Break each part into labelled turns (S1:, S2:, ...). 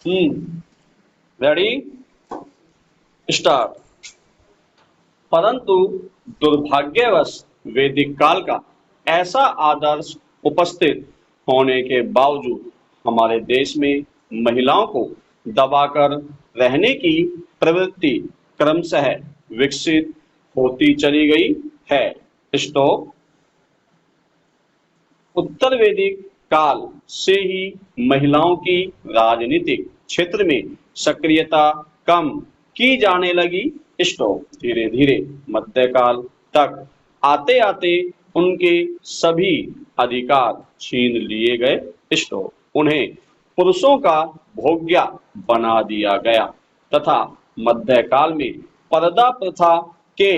S1: Ready, start. परंतु दुर्भाग्यवश वैदिक काल का ऐसा आदर्श उपस्थित होने के बावजूद हमारे देश में महिलाओं को दबाकर रहने की प्रवृत्ति क्रमशः विकसित होती चली गई है। स्टॉप। उत्तर वैदिक काल से ही महिलाओं की राजनीतिक क्षेत्र में सक्रियता कम की जाने लगी। स्टॉप। धीरे धीरे मध्यकाल तक आते आते उनके सभी अधिकार छीन लिए गए। स्टॉप। उन्हें पुरुषों का भोग्या बना दिया गया तथा मध्यकाल में पर्दा प्रथा के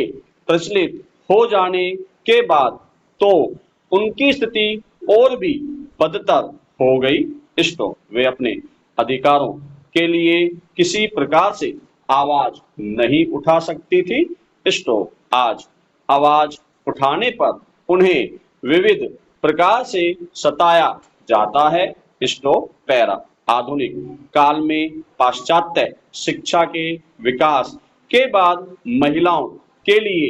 S1: प्रचलित हो जाने के बाद तो उनकी स्थिति और भी बदतर हो गई। स्टॉप। वे अपने अधिकारों के लिए किसी प्रकार से आवाज नहीं उठा सकती थी। स्टॉप। आज आवाज उठाने पर उन्हें विविध प्रकार से सताया जाता है। स्टॉप। पैरा। आधुनिक काल में पाश्चात्य शिक्षा के विकास के बाद महिलाओं के लिए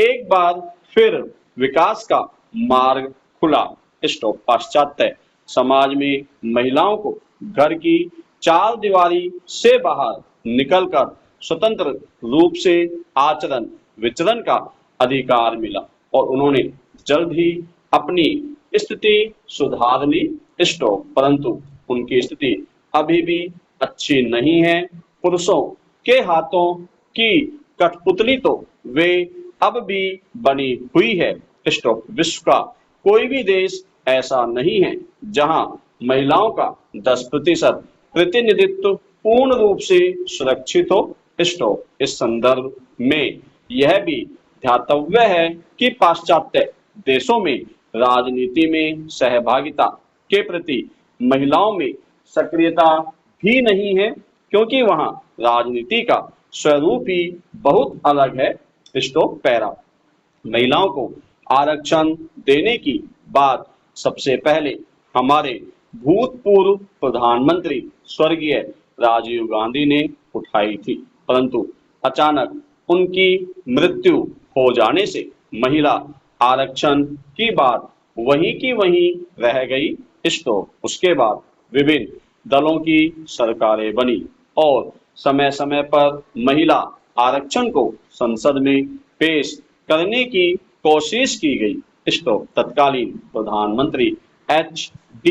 S1: एक बार फिर विकास का मार्ग खुला। स्टॉप। पाश्चात्य समाज में महिलाओं को घर की चार दीवारी से बाहर निकलकर स्वतंत्र रूप से आचरण विचरण का अधिकार मिला और उन्होंने जल्द ही अपनी स्थिति सुधार ली। स्टॉप। परंतु उनकी स्थिति अभी भी अच्छी नहीं है। पुरुषों के हाथों की कठपुतली तो वे अब भी बनी हुई है। स्टॉप। विश्व का कोई भी देश ऐसा नहीं है जहां महिलाओं का 10% प्रतिनिधित्व पूर्ण रूप से सुरक्षित हो। स्टॉप। इस संदर्भ में यह भी ध्यातव्य है कि पाश्चात्य देशों में राजनीति में सहभागिता के प्रति महिलाओं में सक्रियता भी नहीं है क्योंकि वहां राजनीति का स्वरूप ही बहुत अलग है। स्टॉप। पैरा। महिलाओं को आरक्षण देने की बात सबसे पहले हमारे भूतपूर्व प्रधानमंत्री स्वर्गीय राजीव गांधी ने उठाई थी, परंतु अचानक उनकी मृत्यु हो जाने से महिला आरक्षण की बात वहीं की वहीं रह गई। स्टॉप। उसके बाद विभिन्न दलों की सरकारें बनी और समय समय पर महिला आरक्षण को संसद में पेश करने की कोशिश की गई। स्टॉप। तत्कालीन प्रधानमंत्री HD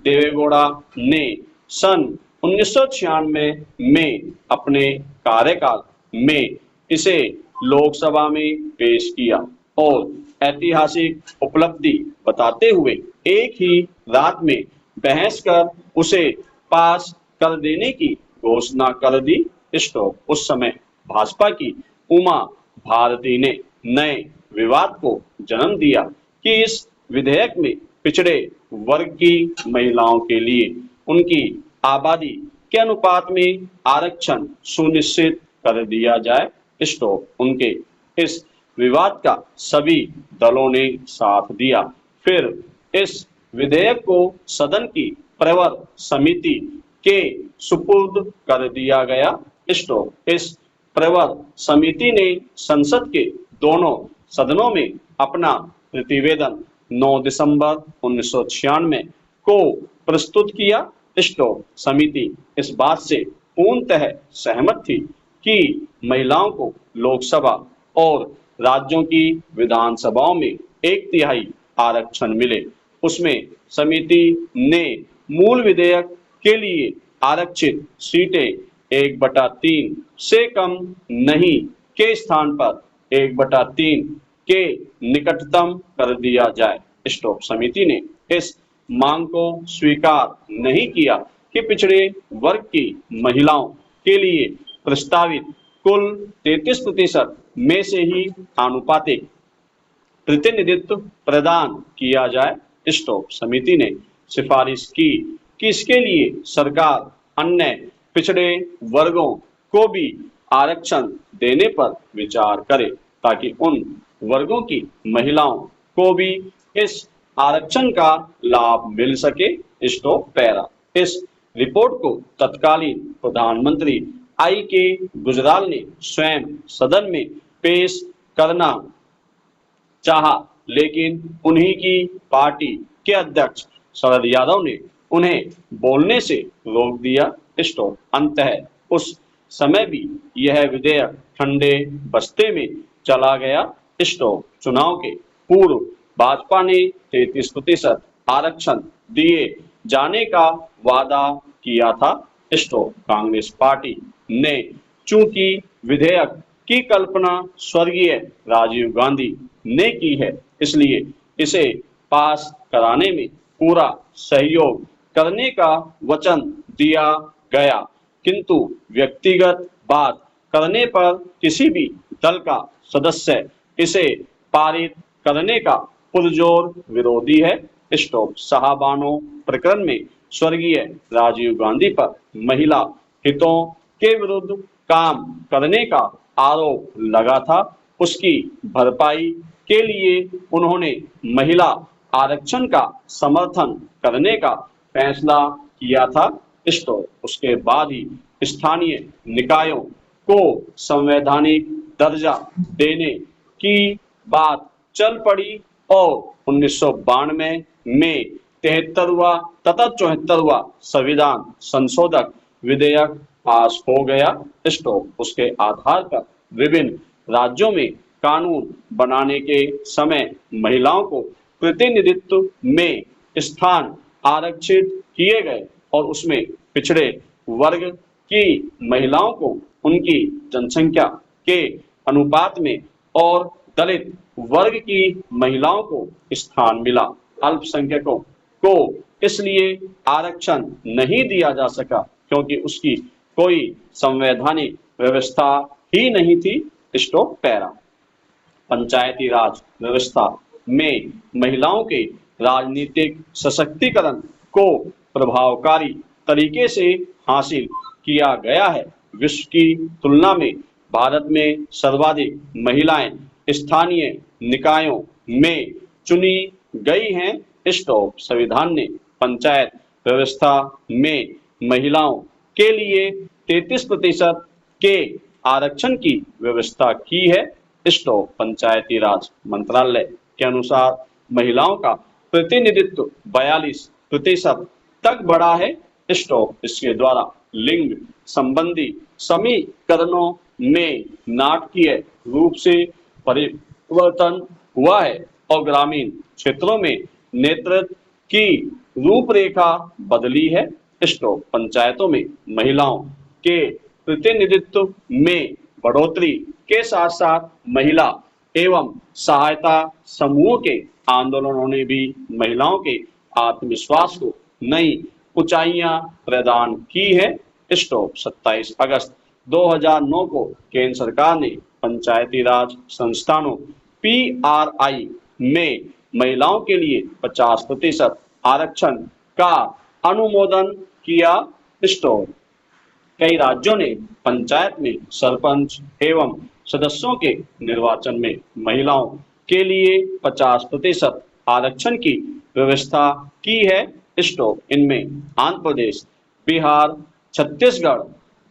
S1: देवेगौड़ा ने सन 1996 में अपने कार्यकाल में इसे लोकसभा में पेश किया और ऐतिहासिक उपलब्धि बताते हुए एक ही रात में बहस कर उसे पास कर देने की घोषणा कर दी। स्टॉप। उस समय भाजपा की उमा भारती ने नए विवाद को जन्म दिया कि इस विधेयक में पिछड़े वर्ग की महिलाओं के लिए उनकी आबादी के अनुपात में आरक्षण सुनिश्चित कर दिया जाए। स्टॉप। उनके इस विवाद का सभी दलों ने साथ दिया। फिर इस विधेयक को सदन की प्रवर समिति के सुपुर्द कर दिया गया। स्टॉप। इस प्रवर समिति ने संसद के दोनों सदनों में अपना प्रतिवेदन 9 दिसंबर 1996 को प्रस्तुत किया। स्टॉप। समिति इस बात से पूर्णतः सहमत थी कि महिलाओं को लोकसभा और राज्यों की विधानसभाओं में 1/3 आरक्षण मिले। उसमें समिति ने मूल विधेयक के लिए आरक्षित सीटें 1/3 से कम नहीं के स्थान पर 1/3 के निकटतम कर दिया जाए। स्टॉप। समिति ने इस मांग को स्वीकार नहीं किया कि पिछड़े वर्ग की महिलाओं के लिए प्रस्तावित कुल 33% में से ही आनुपातिक प्रतिनिधित्व प्रदान किया जाए। स्टॉप। समिति ने सिफारिश की कि इसके लिए सरकार अन्य पिछड़े वर्गों को भी आरक्षण देने पर विचार करे ताकि उन वर्गों की महिलाओं को भी इस आरक्षण का लाभ मिल सके। स्टॉप। पैरा। इस रिपोर्ट को तत्कालीन प्रधानमंत्री आई के गुजराल ने स्वयं सदन में पेश करना चाहा, लेकिन उन्हीं की पार्टी के अध्यक्ष शरद यादव ने उन्हें बोलने से रोक दिया। स्टॉप। अंततः उस समय भी यह विधेयक ठंडे बस्ते में चला गया। स्टॉप। चुनाव के पूर्व भाजपा ने 33% आरक्षण दिए जाने का वादा किया था। स्टॉप। कांग्रेस पार्टी ने चूंकि विधेयक की कल्पना स्वर्गीय राजीव गांधी ने की है, इसलिए इसे पास कराने में पूरा सहयोग करने का वचन दिया गया, किंतु व्यक्तिगत बात करने पर किसी भी दल का सदस्य इसे पारित करने का पुरजोर विरोधी है। स्टॉप। साहबानो प्रकरण में स्वर्गीय राजीव गांधी पर महिला हितों के विरुद्ध काम करने का आरोप लगा था। उसकी भरपाई के लिए उन्होंने महिला आरक्षण का समर्थन करने का फैसला किया था। स्टॉप। उसके बाद ही स्थानीय निकायों को संवैधानिक दर्जा देने की बात चल पड़ी और 1992 में 73वां तथा 74वां संविधान संशोधक विधेयक पास हो गया। स्टॉप। उसके आधार पर विभिन्न राज्यों में कानून बनाने के समय महिलाओं को प्रतिनिधित्व में स्थान आरक्षित किए गए और उसमें पिछड़े वर्ग की महिलाओं को उनकी जनसंख्या के अनुपात में और दलित वर्ग की महिलाओं को स्थान मिला। अल्पसंख्यकों को इसलिए आरक्षण नहीं दिया जा सका क्योंकि उसकी कोई संवैधानिक व्यवस्था ही नहीं थी। स्टॉप। पैरा। पंचायती राज व्यवस्था में महिलाओं के राजनीतिक सशक्तिकरण को प्रभावकारी तरीके से हासिल किया गया है। विश्व की तुलना में भारत में सर्वाधिक महिलाएं स्थानीय निकायों में चुनी गई हैं। स्टॉप। संविधान ने पंचायत व्यवस्था में महिलाओं के लिए 33% के आरक्षण की व्यवस्था की है। स्टॉप। पंचायती राज मंत्रालय के अनुसार महिलाओं का प्रतिनिधित्व 42% तक बढ़ा है। स्टॉप। इसके द्वारा लिंग संबंधी समीकरणों में नाटकीय रूप से परिवर्तन हुआ है और ग्रामीण क्षेत्रों में नेतृत्व की रूपरेखा बदली है। स्टॉप। पंचायतों में महिलाओं के प्रतिनिधित्व में बढ़ोतरी के साथ साथ महिला एवं सहायता समूह के आंदोलनों ने भी महिलाओं के आत्मविश्वास को नई ऊंचाइयां प्रदान की है। स्टॉप। 27 अगस्त 2009 को केंद्र सरकार ने पंचायती राज संस्थानों PRI में महिलाओं के लिए 50% आरक्षण का अनुमोदन किया। स्टॉप। कई राज्यों ने पंचायत में सरपंच एवं सदस्यों के निर्वाचन में महिलाओं के लिए 50% आरक्षण की व्यवस्था की है। स्टॉप। इनमें आंध्र प्रदेश, बिहार, छत्तीसगढ़,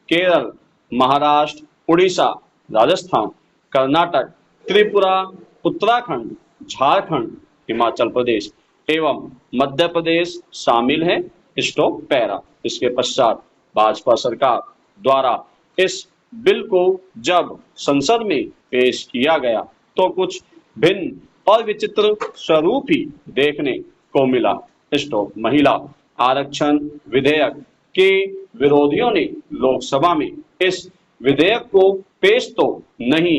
S1: केरल, महाराष्ट्र, उड़ीसा, राजस्थान, कर्नाटक, त्रिपुरा, उत्तराखंड, झारखंड, हिमाचल प्रदेश एवं मध्य प्रदेश शामिल है। स्टॉप। पैरा। इसके पश्चात भाजपा सरकार द्वारा इस बिल को जब संसद में पेश किया गया तो कुछ भिन्न और विचित्र स्वरूप ही देखने को मिला। स्टॉप। महिला आरक्षण विधेयक के विरोधियों ने लोकसभा में इस विधेयक को पेश तो नहीं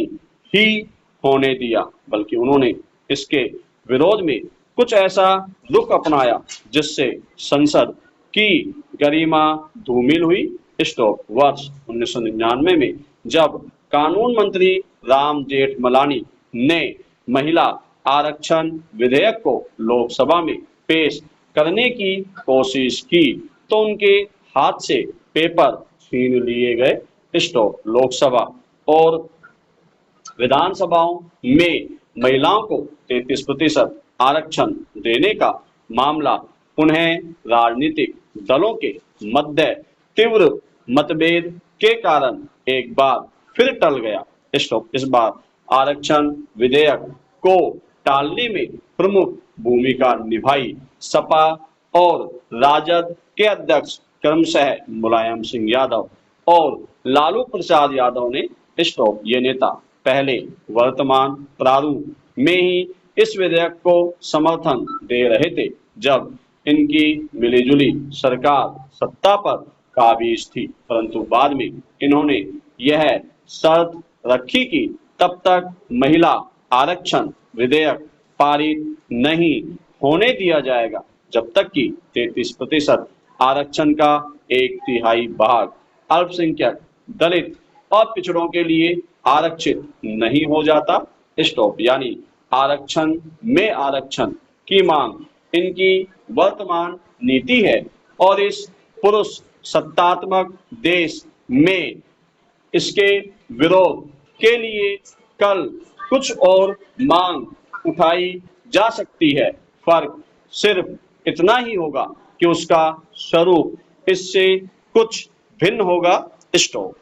S1: ही होने दिया, बल्कि उन्होंने इसके विरोध में कुछ ऐसा रुख अपनाया जिससे संसद की गरिमा धूमिल हुई। स्टॉप। वर्ष 1999 में जब कानून मंत्री राम जेठमलानी ने महिला आरक्षण विधेयक को लोकसभा में पेश करने की कोशिश की तो उनके हाथ से पेपर छीन लिए गए। स्टॉप। लोकसभा और विधानसभाओं में महिलाओं को 33% आरक्षण देने का मामला उन्हें राजनीतिक दलों के मध्य तीव्र मतभेद के कारण एक बार फिर टल गया। स्टॉप। इस बार आरक्षण विधेयक को टालने में प्रमुख भूमिका निभाई सपा और राजद के अध्यक्ष क्रमशः मुलायम सिंह यादव और लालू प्रसाद यादव ने। स्टॉप। ये नेता पहले वर्तमान प्रारूप में ही इस विधेयक को समर्थन दे रहे थे जब इनकी मिलीजुली सरकार सत्ता पर काबिज थी, परंतु बाद में इन्होंने यह शर्त रखी कि तब तक महिला आरक्षण विधेयक पारित नहीं होने दिया जाएगा जब तक कि 33% आरक्षण का 1/3 भाग अल्पसंख्यक, दलित और पिछड़ों के लिए आरक्षित नहीं हो जाता। स्टॉप। यानी आरक्षण में आरक्षण की मांग इनकी वर्तमान नीति है और इस पुरुष सत्तात्मक देश में इसके विरोध के लिए कल कुछ और मांग उठाई जा सकती है। फर्क सिर्फ इतना ही होगा कि उसका स्वरूप इससे कुछ भिन्न होगा। स्टॉप।